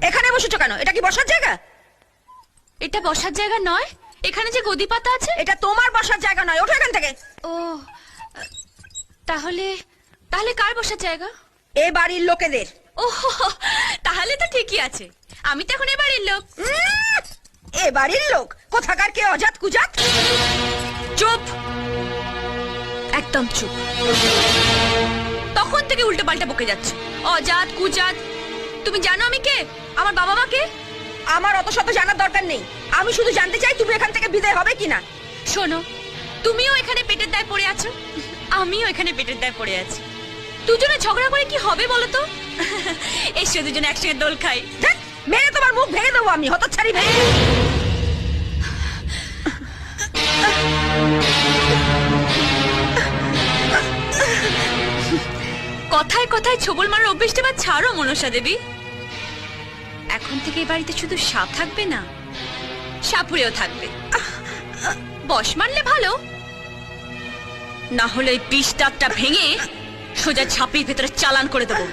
এখানে বসেছো কেন? এটা কি বসার জায়গা? এটা বসার জায়গা নয়, এখানে যে গদি পাতা আছে এটা তোমার বসার জায়গা নয়, ওঠো এখান থেকে। ও তাহলে তাহলে কার বসার জায়গা? এ বাড়ির লোকেদের। ও তাহলে তো ঠিকই আছে, আমি তো এখন এ বাড়ির লোক। এ বাড়ির লোক? কোথাকার কে অজাত কুজাত? চুপ, একদম চুপ। তখন থেকে উল্টো পাল্টা বকে যাচ্ছে, অজাত কুজাত। তুমি জানো আমি কে, আমার বাবা মা কে? আমার অত শত জানার দরকার নেই, আমি শুধু জানতে চাই তুমি এখান থেকে বিদায় হবে কিনা। শোনো, তুমিও এখানে পেটের দায়ে পড়ে আছো, আমিও এখানে পেটের দায়ে পড়ে আছি। দুজনে ঝগড়া করে কি হবে বলো তো? এসো দুজনে একসঙ্গে দোল খাই। ধ্যাৎ, মেরে তোমার মুখ ভেঙে দেবো আমি, হতচ্ছাড়ি ভেঙে। কথায় কথায় ছোবল মারার অভ্যেসটা বা ছাড়ো মনসা দেবী। এখন থেকে এই বাড়িতে শুধু সাপ থাকবে না, সাপুরেও থাকবে। বস মারলে ভালো, না হলে এই বিষ দাঁতটা ভেঙে সোজা ছাপির ভেতরে চালান করে দেবো।